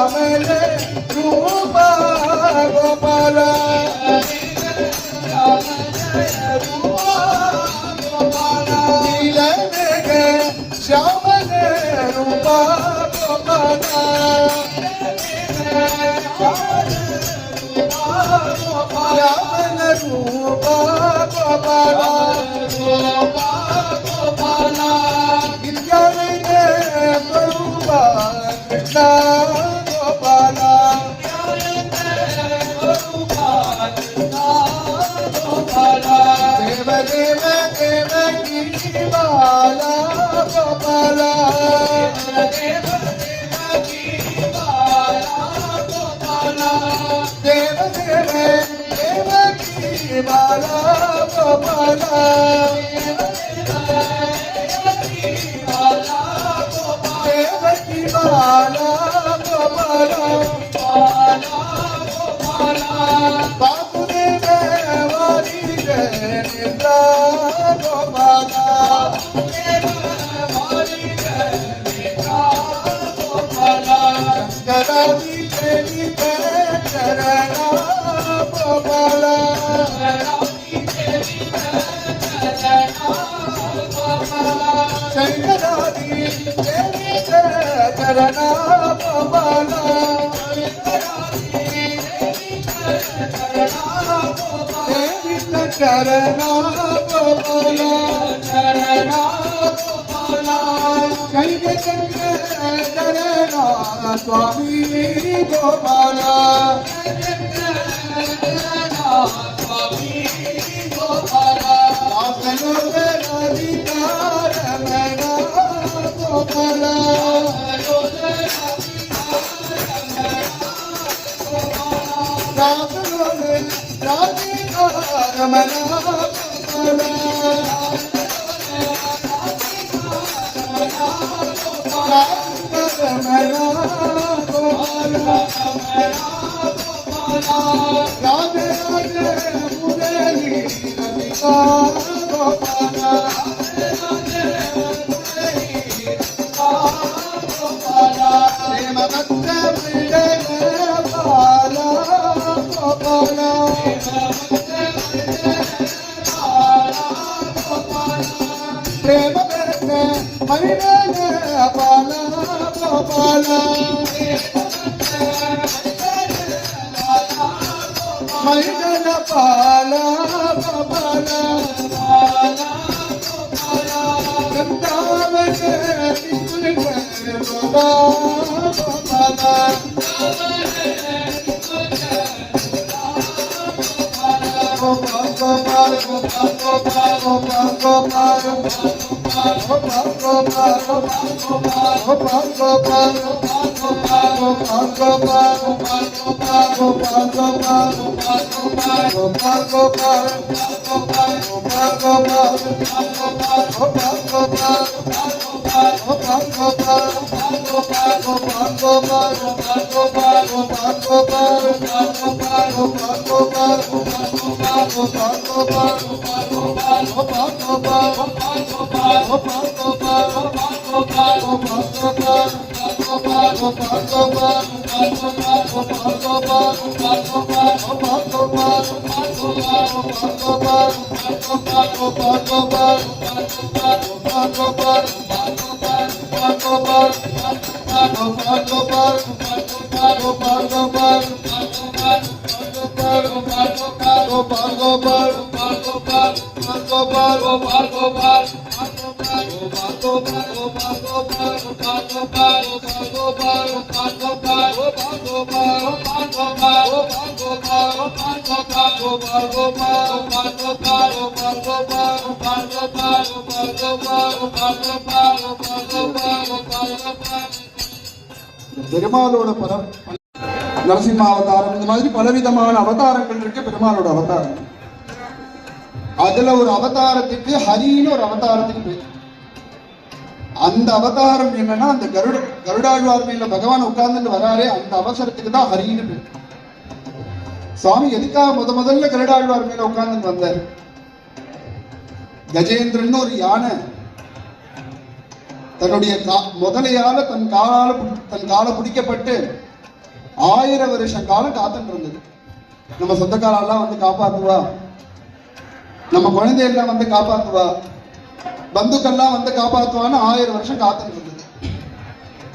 ಶ್ಯಾಮಲ ರೂಪ ಗೋಪಾಲ ನೀಲಮೇಘ ಶ್ಯಾಮಲ ರೂಪ ಗೋಪಾಲ ಶ್ಯಾಮಲ ರೂಪ ಗೋಪಾಲ ಕೃಷ್ಣ ಗೋಪಾಲ ದೇವ ದೇವ ದೇವಕಿ ಬಾಲ ಗೋಪಾಲ ದೇವ ದೇವ ದೇವಕಿ ಬಾಲ ಗೋಪಾಲ ದೇವಕಿ ಬಾಲ ಗೋಪಾಲ ಬಾಸುದೇವ ವಾರಿಗ ನಿಂದ ಗೋಪಾಲ ಶಂಕರಾದಿ ಚರಿತ ಚರಣ ಗೋಪಾಲ ಶಂಕರಾದಿ ಚರಿತ ಚರಣ ಗೋಪಾಲ ಚರಣ ಗೋಪಾಲ ಚರಣ ಗೋಪಾಲ ಕೈಗೆ ಚಂದ್ರ ಚರಣ ಸ್ವಾಮಿ ಗೋಪಾಲ ಸ್ವಾಮಿ ಗೋಪಾಲ ಅಧಿಕಾರಮಣ ಗೋಪಾಲ ರಮಣ ರಾಜ ರಾಜ ಮುರಳಿ ಗೋಪಾಲ ಪ್ರೇಮ ಭಕ್ತ ಬಾಲ ಗೋಪಾಲ ಪ್ರೇಮ ಭಕ್ತ ಮೈದಾನ ಬಾಲ ಗೋಪಾಲ ಮೈದಾನ ಬಾಲ ಗೋಪಾಲ ವೃಂದಾವನ ಗೋಪಾಲ ಗೋಪಾಲ ಗೋಪಾಲ ಗೋಪಾಲ பெருமாளோட நரசிம்ம அவதாரம் இந்த மாதிரி பலவிதமான அவதாரங்கள் இருக்கு. பெருமாளோட அவதாரம் அதுல ஒரு அவதாரத்துக்கு ஹரின்னு ஒரு அவதாரத்துக்கு பேர். அந்த அவதாரம் என்னன்னா அந்த கருடாழ்வார் மேல பகவான் உட்கார்ந்துட்டு வராரே அந்த அவசரத்துக்கு தான் ஹரின்னு பேர். சுவாமி எதுக்காக முதல்ல கருடாழ்வார் மேல உட்கார்ந்து வந்தார்? கஜேந்திரன் ஒரு யானை தன்னுடைய முதலையால தன் கால பிடிக்கப்பட்டு 1000 வருஷ காலம் காத்துட்டு இருந்தது. நம்ம சொந்தக்காரெல்லாம் வந்து காப்பாத்துவா, நம்ம குழந்தையெல்லாம் வந்து காப்பாத்துவா, பந்துக்கள்லாம் வந்து காப்பாத்துவான்னு 1000 வருஷம் காத்துட்டு இருந்தது.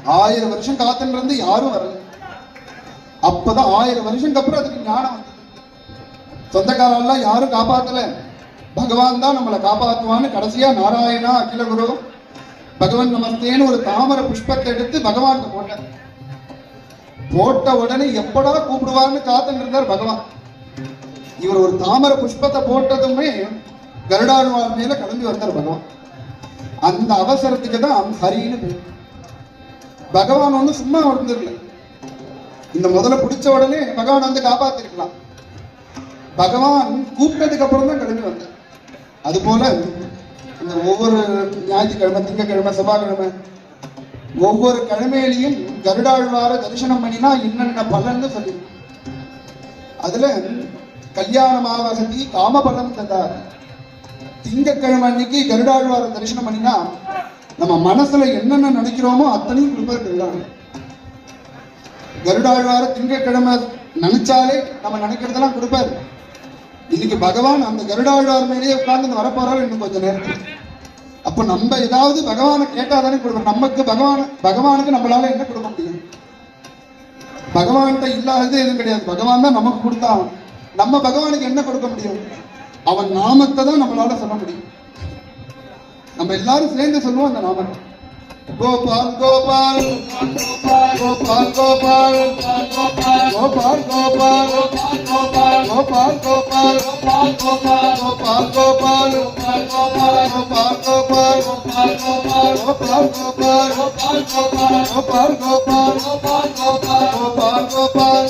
1000 வருஷம் காத்துட்டு இருந்து யாரும் வரல. அப்பதான் 1000 வருஷத்துக்கு அப்புறம் அதுக்கு ஞானம் வந்தது. சொந்தக்காரெல்லாம் யாரும் காப்பாத்தல, பகவான் தான் நம்மளை காப்பாத்துவான்னு கடைசியா நாராயணா அகில குரு பகவான் நமஸ்தேன்னு ஒரு தாமரை புஷ்பத்தை எடுத்து பகவான் போட்டார். போட்ட உடனே எப்படா கூப்பிடுவார்னு காத்துட்டு இருந்தார் பகவான். இவர் ஒரு தாமரை புஷ்பத்தை போட்டதுமே கருடாழ்வார் மேல கிளம்பி வந்தார் பகவான். அந்த அவசரத்துக்கு தான் ஹரின்னு பேர். பகவான் ஒண்ணு சும்மா வந்துடல. இந்த முதல்ல பிடிச்ச உடனே பகவான் வந்து காப்பாத்திருக்கலாம். பகவான் கூப்பிட்டதுக்கு அப்புறம் தான் கிளம்பி வந்தார். அது போல இந்த ஒவ்வொரு ஞாயிற்றுக்கிழமை, திங்கக்கிழமை, செவ்வாய்க்கிழமை, ஒவ்வொரு கிழமையிலையும் கருடாழ்வார தரிசனம் பண்ணினா என்னென்ன பலன்னு சொல்லி, அதுல கல்யாணமாவசதி காமபலம் தந்தார். திங்கக்கிழமை அன்னைக்கு கருடாழ்வார தரிசனம் பண்ணினா நம்ம மனசுல என்னென்ன நினைக்கிறோமோ அத்தனையும் கொடுப்பார் கருடாழ்வார். கருடாழ்வார திங்கக்கிழமை நினைச்சாலே நம்ம நினைக்கிறதெல்லாம் கொடுப்பாரு. இன்னைக்கு பகவான் அந்த கருடாழ்வார் மேலேயே உட்கார்ந்து வரப்போறாரு இன்னும் கொஞ்ச நேரத்தில். அப்ப நம்ம ஏதாவது பகவானை கேட்டாதானே கொடுக்கணும். நமக்கு பகவானுக்கு நம்மளால என்ன கொடுக்க முடியும்? பகவான்கிட்ட இல்லாதது எதுவும் கிடையாது. பகவான் தான் நமக்கு கொடுத்தான். நம்ம பகவானுக்கு என்ன கொடுக்க முடியும்? அவன் நாமத்தை தான் நம்மளால சொல்ல முடியும். நம்ம எல்லாரும் சேர்ந்து சொல்லுவோம் அந்த நாமத்தை. கோபால் கோபால் கோபால் கோபால் கோபால் கோபால் கோபால் கோபால் கோபால் கோபால் கோபால் கோபால் கோபால் கோபால் கோபால் கோபால் கோபால்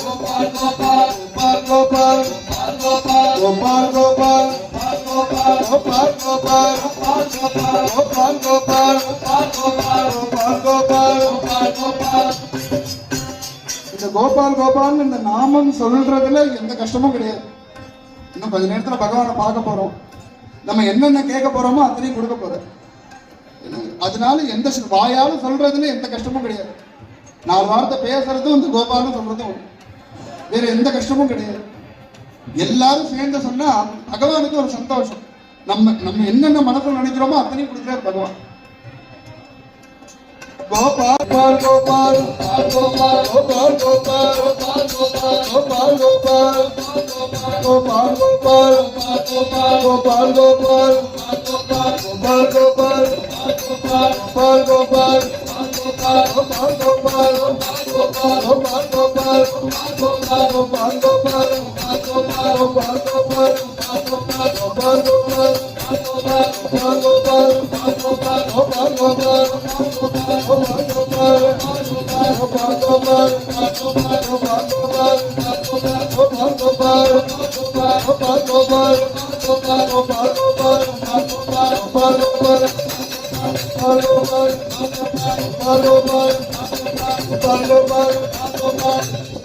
கோபால் இந்த கோபால் கோபால் இந்த நாமம் சொல்றதுல எந்த கஷ்டமும் கிடையாது. இன்னும் கொஞ்ச நேரத்துல பகவானை பார்க்க போறோம். நம்ம என்னென்ன கேட்க போறோமோ அத்தனையும் கொடுக்க போறோம். அதனால எந்த வாயால சொல்றதுல எந்த கஷ்டமும் கிடையாது. 4 வார்த்தை பேசுறதும் இந்த கோபால்னு சொல்றதும் வேற எந்த கஷ்டமும் கிடையாது. எல்லாரும் சேர்ந்து சொன்னா பகவானுக்கு ஒரு சந்தோஷம். நம்ம என்னென்ன மனசுல நினைக்கிறோமோ அத்தனையும் கொடுக்கிறார் பகவான். கோபால் கோபால் கோபால் கோபால் கோபால் கோபால் கோபால் கோபால் கோபால் கோபால் கோபால் கோபால் கோபால் கோபால் கோபால் Bye.